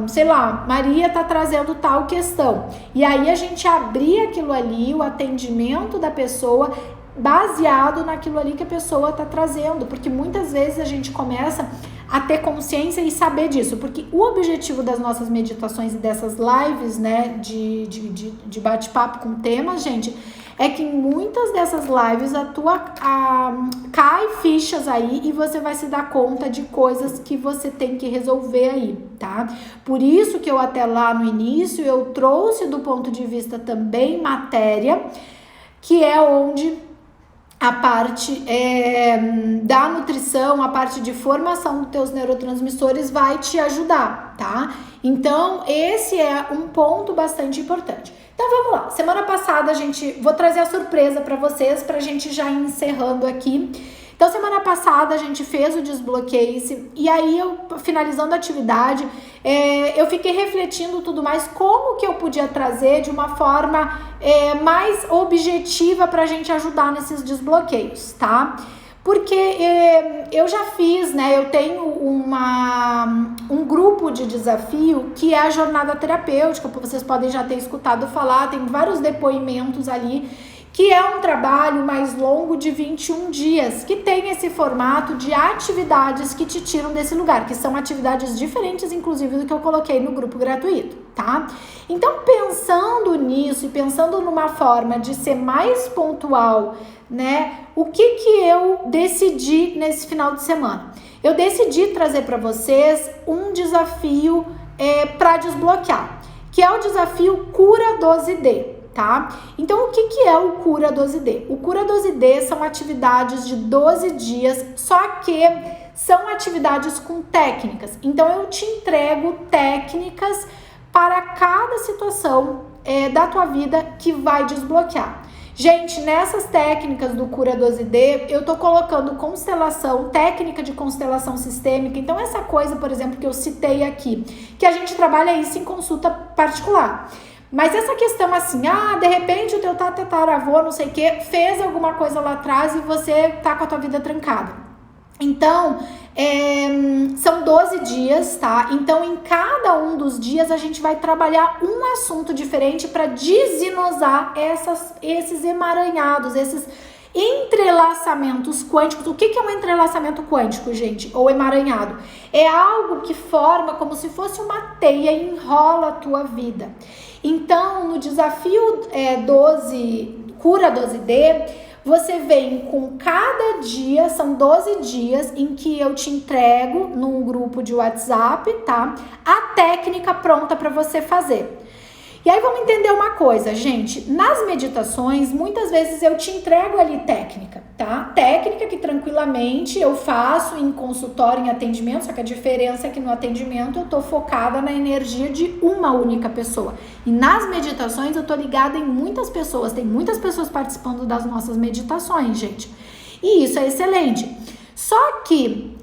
Sei lá, Maria tá trazendo tal questão. E aí a gente abrir aquilo ali, o atendimento da pessoa, baseado naquilo ali que a pessoa tá trazendo. Porque muitas vezes a gente começa a ter consciência e saber disso, porque o objetivo das nossas meditações e dessas lives, né, de bate-papo com temas, gente, é que em muitas dessas lives cai fichas aí e você vai se dar conta de coisas que você tem que resolver aí, tá? Por isso que eu até lá no início eu trouxe do ponto de vista também matéria, que é onde a parte da nutrição, a parte de formação dos teus neurotransmissores vai te ajudar, tá? Então, esse é um ponto bastante importante. Então, vamos lá. Semana passada, vou trazer a surpresa para vocês, pra gente já ir encerrando aqui. Então, semana passada, a gente fez o Desbloqueie-se e aí, finalizando a atividade, eu fiquei refletindo tudo mais, como que eu podia trazer de uma forma mais objetiva pra gente ajudar nesses desbloqueios, tá? Porque eu já fiz, né? Eu tenho um grupo de desafio que é a jornada terapêutica, vocês podem já ter escutado falar, tem vários depoimentos ali, que é um trabalho mais longo de 21 dias, que tem esse formato de atividades que te tiram desse lugar, que são atividades diferentes, inclusive, do que eu coloquei no grupo gratuito, tá? Então, pensando nisso e pensando numa forma de ser mais pontual, né? O que eu decidi nesse final de semana? Eu decidi trazer para vocês um desafio para desbloquear, que é o desafio Cura 12D. Tá? Então, o que é o Cura 12D? O Cura 12D são atividades de 12 dias, só que são atividades com técnicas. Então, eu te entrego técnicas para cada situação da tua vida que vai desbloquear. Gente, nessas técnicas do Cura 12D, eu tô colocando constelação, técnica de constelação sistêmica. Então, essa coisa, por exemplo, que eu citei aqui, que a gente trabalha isso em consulta particular. Mas essa questão assim, de repente o teu tataravô, não sei o que, fez alguma coisa lá atrás e você tá com a tua vida trancada. Então, são 12 dias, tá? Então, em cada um dos dias, a gente vai trabalhar um assunto diferente para desinosar esses emaranhados, esses entrelaçamentos quânticos. O que é um entrelaçamento quântico, gente? Ou emaranhado? É algo que forma como se fosse uma teia e enrola a tua vida. Então, no desafio Cura 12D, você vem com cada dia, são 12 dias em que eu te entrego num grupo de WhatsApp, tá? A técnica pronta para você fazer. E aí vamos entender uma coisa, gente. Nas meditações, muitas vezes eu te entrego ali técnica, tá? Técnica que tranquilamente eu faço em consultório, em atendimento, só que a diferença é que no atendimento eu tô focada na energia de uma única pessoa. E nas meditações eu tô ligada em muitas pessoas, tem muitas pessoas participando das nossas meditações, gente. E isso é excelente. Só que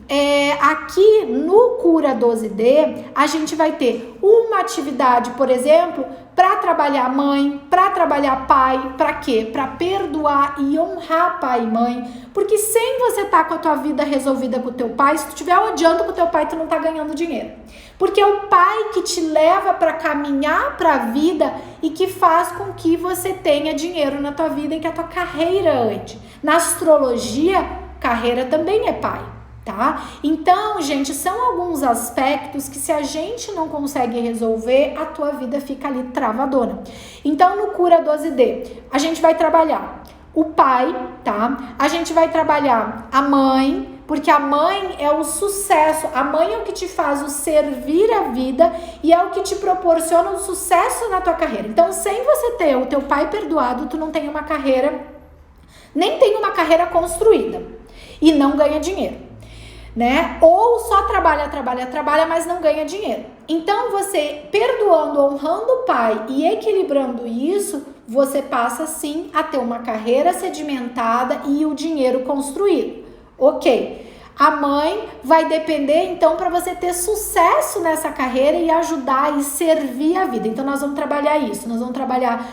aqui no Cura 12D, a gente vai ter uma atividade, por exemplo, para trabalhar mãe, para trabalhar pai, para quê? Para perdoar e honrar pai e mãe, porque sem você estar com a tua vida resolvida com o teu pai, se tu estiver odiando com o teu pai, tu não tá ganhando dinheiro. Porque é o pai que te leva para caminhar para a vida e que faz com que você tenha dinheiro na tua vida e que a tua carreira ande. Na astrologia, carreira também é pai. Tá? Então, gente, são alguns aspectos que se a gente não consegue resolver, a tua vida fica ali travadona. Então, no Cura 12D, a gente vai trabalhar o pai, tá? A gente vai trabalhar a mãe, porque a mãe é o sucesso, a mãe é o que te faz o servir a vida e é o que te proporciona o sucesso na tua carreira. Então, sem você ter o teu pai perdoado, tu não tem uma carreira, nem tem uma carreira construída e não ganha dinheiro. Né? Ou só trabalha, mas não ganha dinheiro. Então, você perdoando, honrando o pai e equilibrando isso, você passa sim a ter uma carreira sedimentada e o dinheiro construído. Ok. A mãe vai depender, então, para você ter sucesso nessa carreira e ajudar e servir a vida. Então, nós vamos trabalhar isso. Nós vamos trabalhar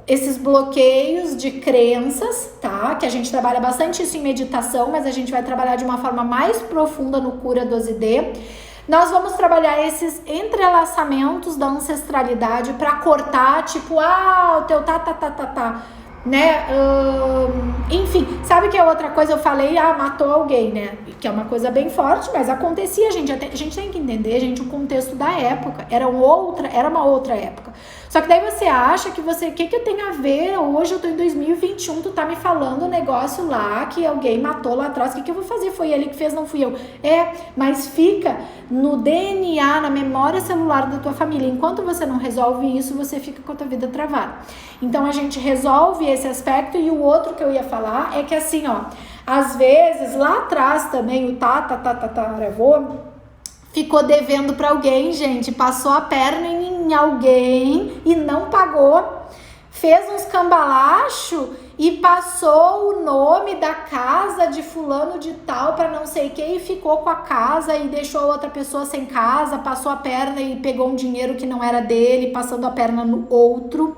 esses bloqueios de crenças, tá? Que a gente trabalha bastante isso em meditação, mas a gente vai trabalhar de uma forma mais profunda no Cura 12D. Nós vamos trabalhar esses entrelaçamentos da ancestralidade para cortar, tipo, o teu né? Enfim, sabe que é outra coisa? Eu falei, matou alguém, né? Que é uma coisa bem forte, mas acontecia, gente. A gente tem que entender, gente, o contexto da época. Era uma outra época. Só que daí você acha que o que eu tenho a ver? Hoje eu tô em 2021, tu tá me falando um negócio lá que alguém matou lá atrás. O que eu vou fazer? Foi ele que fez, não fui eu. Mas fica no DNA, na memória celular da tua família. Enquanto você não resolve isso, você fica com a tua vida travada. Então a gente resolve esse aspecto. E o outro que eu ia falar é que assim, às vezes lá atrás também o tataravô ficou devendo para alguém, gente, passou a perna em alguém e não pagou, fez uns cambalacho e passou o nome da casa de fulano de tal para não sei quem e ficou com a casa e deixou outra pessoa sem casa, passou a perna e pegou um dinheiro que não era dele, passando a perna no outro.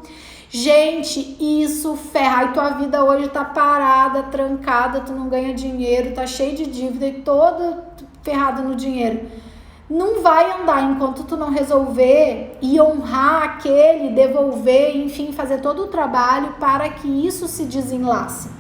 Gente, isso ferra. E tua vida hoje tá parada, trancada, tu não ganha dinheiro, tá cheio de dívida e todo ferrado no dinheiro. Não vai andar enquanto tu não resolver e honrar aquele, devolver, enfim, fazer todo o trabalho para que isso se desenlace.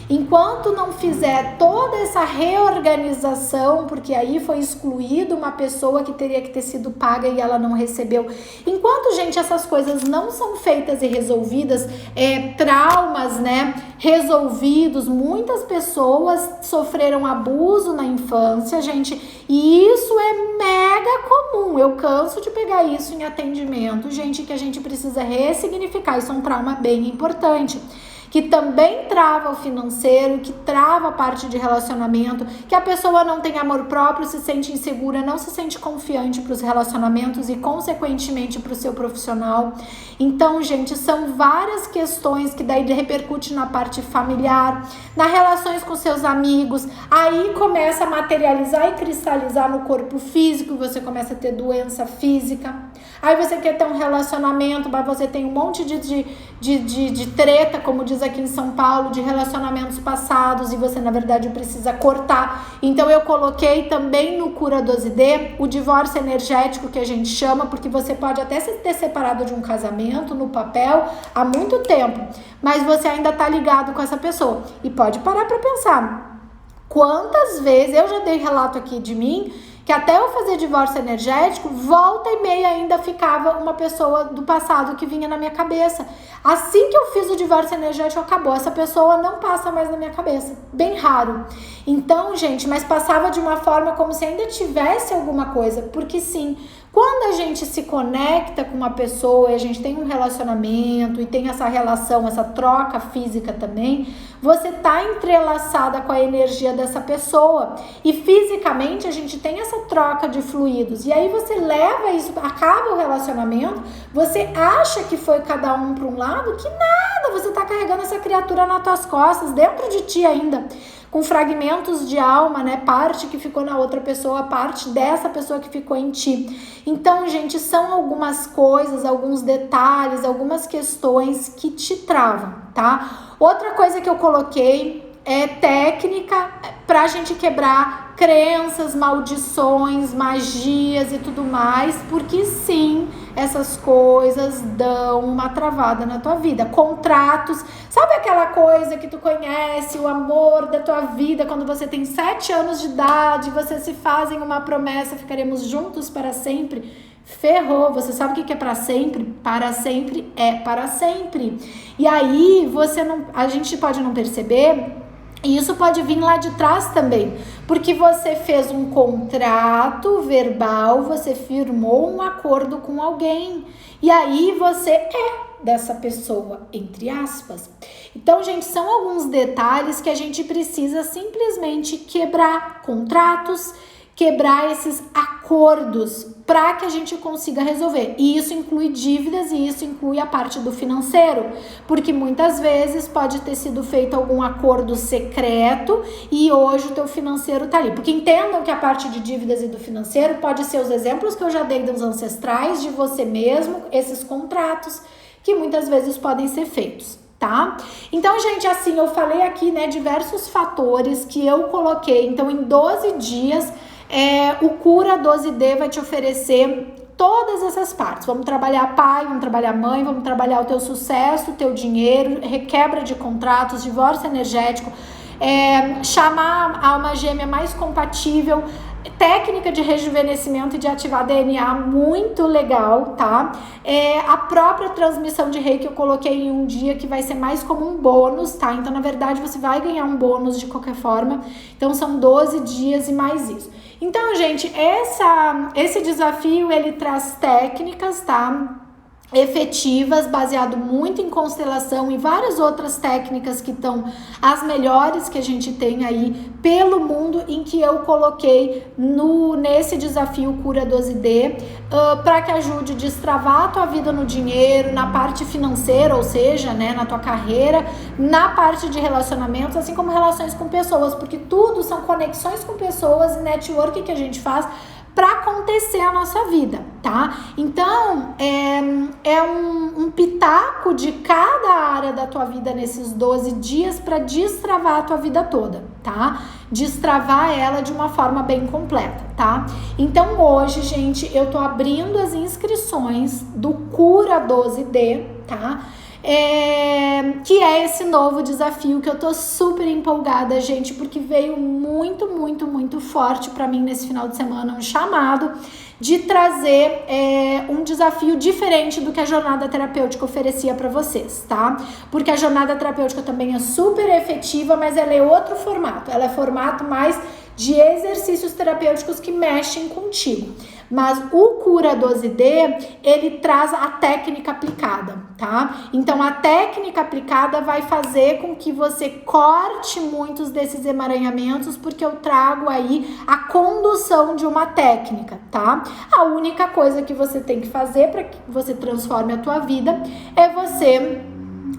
Enquanto não fizer toda essa reorganização, porque aí foi excluída uma pessoa que teria que ter sido paga e ela não recebeu. Enquanto, gente, essas coisas não são feitas e resolvidas, traumas, né, resolvidos, muitas pessoas sofreram abuso na infância, gente, e isso é mega comum. Eu canso de pegar isso em atendimento, gente, que a gente precisa ressignificar. Isso é um trauma bem importante, que também trava o financeiro, que trava a parte de relacionamento, que a pessoa não tem amor próprio, se sente insegura, não se sente confiante para os relacionamentos e, consequentemente, para o seu profissional. Então, gente, são várias questões que daí repercute na parte familiar, nas relações com seus amigos, aí começa a materializar e cristalizar no corpo físico, você começa a ter doença física. Aí você quer ter um relacionamento, mas você tem um monte de treta, como diz aqui em São Paulo, de relacionamentos passados, e você, na verdade, precisa cortar. Então, eu coloquei também no Cura 12D o divórcio energético, que a gente chama, porque você pode até se ter separado de um casamento no papel há muito tempo, mas você ainda tá ligado com essa pessoa. E pode parar para pensar. Quantas vezes, eu já dei relato aqui de mim, que até eu fazer divórcio energético, volta e meia ainda ficava uma pessoa do passado que vinha na minha cabeça. Assim que eu fiz o divórcio energético, acabou. Essa pessoa não passa mais na minha cabeça. Bem raro. Então, gente, mas passava de uma forma como se ainda tivesse alguma coisa. Porque sim, Quando a gente se conecta com uma pessoa e a gente tem um relacionamento e tem essa relação, essa troca física também, você tá entrelaçada com a energia dessa pessoa. E fisicamente a gente tem essa troca de fluidos. E aí você leva isso, acaba o relacionamento, você acha que foi cada um para um lado, que nada, você tá carregando essa criatura nas tuas costas, dentro de ti ainda, com fragmentos de alma, né? Parte que ficou na outra pessoa, parte dessa pessoa que ficou em ti. Então, gente, são algumas coisas, alguns detalhes, algumas questões que te travam, tá? Outra coisa que eu coloquei é técnica pra gente quebrar crenças, maldições, magias e tudo mais, porque sim, essas coisas dão uma travada na tua vida. Contratos, sabe aquela coisa que tu conhece, o amor da tua vida, quando você tem 7 anos de idade, vocês se fazem uma promessa, ficaremos juntos para sempre? Ferrou, você sabe o que é para sempre? Para sempre é para sempre. E aí, a gente pode não perceber. E isso pode vir lá de trás também, porque você fez um contrato verbal, você firmou um acordo com alguém, e aí você é dessa pessoa, entre aspas. Então, gente, são alguns detalhes que a gente precisa simplesmente quebrar contratos, quebrar esses acordos para que a gente consiga resolver. E isso inclui dívidas e isso inclui a parte do financeiro, porque muitas vezes pode ter sido feito algum acordo secreto e hoje o teu financeiro tá ali. Porque entendam que a parte de dívidas e do financeiro pode ser os exemplos que eu já dei dos ancestrais, de você mesmo, esses contratos que muitas vezes podem ser feitos. Tá? Então, gente, assim, eu falei aqui, né, diversos fatores que eu coloquei. Então, em 12 dias, o Cura 12D vai te oferecer todas essas partes. Vamos trabalhar pai, vamos trabalhar mãe, vamos trabalhar o teu sucesso, o teu dinheiro, requebra de contratos, divórcio energético, chamar a alma gêmea mais compatível, técnica de rejuvenescimento e de ativar DNA, muito legal, tá? A própria transmissão de reiki eu coloquei em um dia que vai ser mais como um bônus, tá? Então, na verdade, você vai ganhar um bônus de qualquer forma. Então, são 12 dias e mais isso. Então, gente, esse desafio, ele traz técnicas, tá? Efetivas, baseado muito em constelação e várias outras técnicas que estão as melhores que a gente tem aí pelo mundo, em que eu coloquei nesse desafio Cura 12D, para que ajude a destravar a tua vida no dinheiro, na parte financeira, ou seja, né, na tua carreira, na parte de relacionamentos, assim como relações com pessoas, porque tudo são conexões com pessoas e network que a gente faz para acontecer a nossa vida, tá? Então, é um pitaco de cada área da tua vida nesses 12 dias para destravar a tua vida toda, tá? Destravar ela de uma forma bem completa, tá? Então, hoje, gente, eu tô abrindo as inscrições do Cura 12D, tá? Que é esse novo desafio que eu tô super empolgada, gente, porque veio muito, muito, muito forte pra mim nesse final de semana, um chamado de trazer um desafio diferente do que a jornada terapêutica oferecia pra vocês, tá? Porque a jornada terapêutica também é super efetiva, mas ela é outro formato, ela é formato mais de exercícios terapêuticos que mexem contigo. Mas o Cura 12D, ele traz a técnica aplicada, tá? Então, a técnica aplicada vai fazer com que você corte muitos desses emaranhamentos, porque eu trago aí a condução de uma técnica, tá? A única coisa que você tem que fazer para que você transforme a tua vida é você,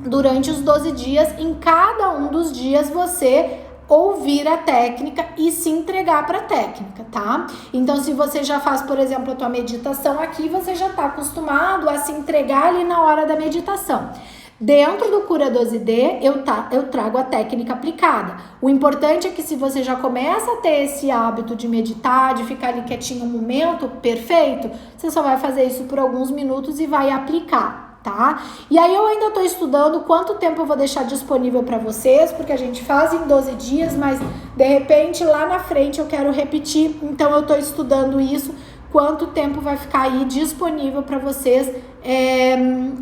durante os 12 dias, em cada um dos dias, você ouvir a técnica e se entregar para a técnica, tá? Então, se você já faz, por exemplo, a tua meditação aqui, você já está acostumado a se entregar ali na hora da meditação. Dentro do Cura 12D, eu trago a técnica aplicada. O importante é que se você já começa a ter esse hábito de meditar, de ficar ali quietinho um momento, perfeito, você só vai fazer isso por alguns minutos e vai aplicar. Tá? E aí eu ainda tô estudando quanto tempo eu vou deixar disponível para vocês, porque a gente faz em 12 dias, mas de repente lá na frente eu quero repetir, então eu tô estudando isso, quanto tempo vai ficar aí disponível para vocês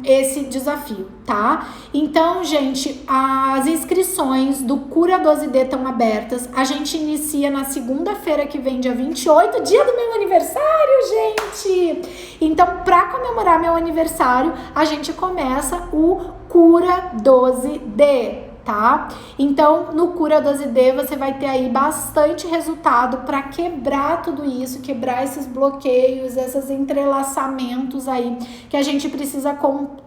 esse desafio, tá? Então, gente, as inscrições do Cura 12D estão abertas. A gente inicia na segunda-feira que vem, dia 28, dia do meu aniversário, gente! Então, para comemorar meu aniversário, a gente começa o Cura 12D. Tá? Então, no Cura 12D você vai ter aí bastante resultado para quebrar tudo isso, quebrar esses bloqueios, esses entrelaçamentos aí que a gente precisa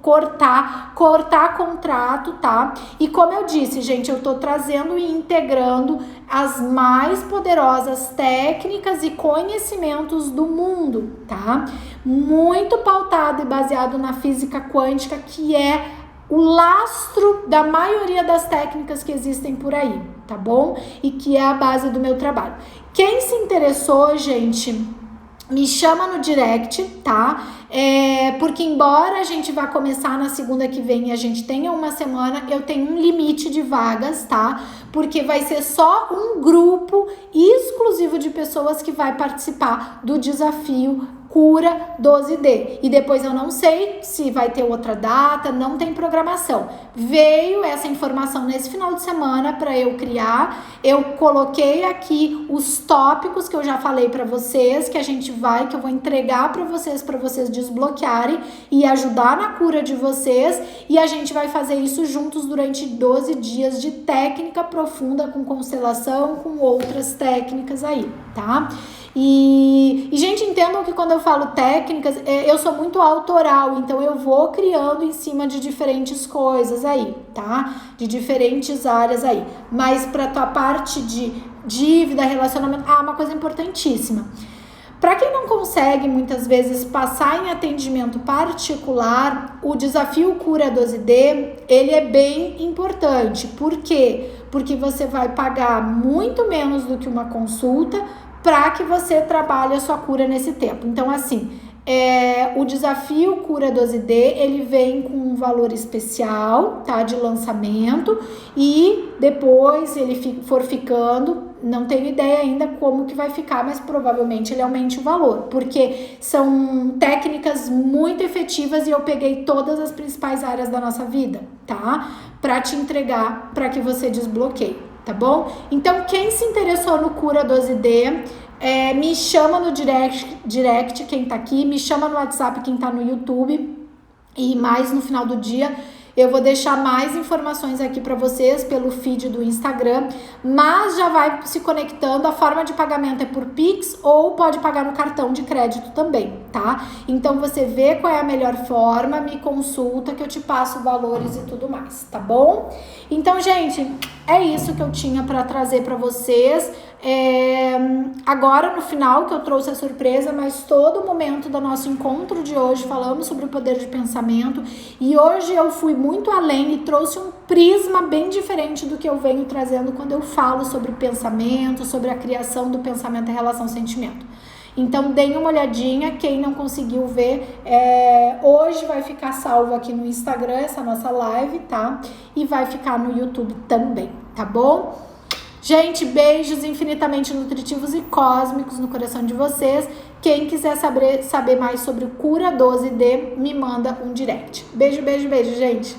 cortar contrato, tá? E como eu disse, gente, eu tô trazendo e integrando as mais poderosas técnicas e conhecimentos do mundo, tá? Muito pautado e baseado na física quântica, que é o lastro da maioria das técnicas que existem por aí, tá bom? E que é a base do meu trabalho. Quem se interessou, gente, me chama no direct, tá? Porque embora a gente vá começar na segunda que vem e a gente tenha uma semana, eu tenho um limite de vagas, tá? Porque vai ser só um grupo exclusivo de pessoas que vai participar do desafio Cura 12D. E depois eu não sei se vai ter outra data, não tem programação. Veio essa informação nesse final de semana para eu criar. Eu coloquei aqui os tópicos que eu já falei para vocês, que eu vou entregar para vocês desbloquearem e ajudar na cura de vocês. E a gente vai fazer isso juntos durante 12 dias de técnica profunda com constelação, com outras técnicas aí, tá? E gente, entendam que quando eu falo técnicas, eu sou muito autoral, então eu vou criando em cima de diferentes coisas aí, tá? De diferentes áreas aí. Mas para tua parte de dívida, relacionamento, uma coisa importantíssima. Para quem não consegue muitas vezes passar em atendimento particular, o desafio Cura 12D, ele é bem importante. Por quê? Porque você vai pagar muito menos do que uma consulta para que você trabalhe a sua cura nesse tempo. Então, assim, o desafio Cura 12D, ele vem com um valor especial, tá? De lançamento, e depois ele for ficando, não tenho ideia ainda como que vai ficar, mas provavelmente ele aumente o valor, porque são técnicas muito efetivas e eu peguei todas as principais áreas da nossa vida, tá? Para te entregar, para que você desbloqueie. Tá bom? Então, quem se interessou no Cura 12D, me chama no direct quem tá aqui, me chama no WhatsApp quem tá no YouTube, e mais no final do dia eu vou deixar mais informações aqui para vocês pelo feed do Instagram, mas já vai se conectando. A forma de pagamento é por Pix ou pode pagar no cartão de crédito também, tá? Então você vê qual é a melhor forma, me consulta que eu te passo valores e tudo mais, tá bom? Então, gente, é isso que eu tinha para trazer para vocês. Agora no final que eu trouxe a surpresa, mas todo o momento do nosso encontro de hoje falamos sobre o poder de pensamento, e hoje eu fui muito além e trouxe um prisma bem diferente do que eu venho trazendo quando eu falo sobre pensamento, sobre a criação do pensamento em relação ao sentimento. Então deem uma olhadinha, quem não conseguiu ver, hoje vai ficar salvo aqui no Instagram essa nossa live, tá? E vai ficar no YouTube também, tá bom? Gente, beijos infinitamente nutritivos e cósmicos no coração de vocês. Quem quiser saber mais sobre o Cura 12D, me manda um direct. Beijo, beijo, beijo, gente!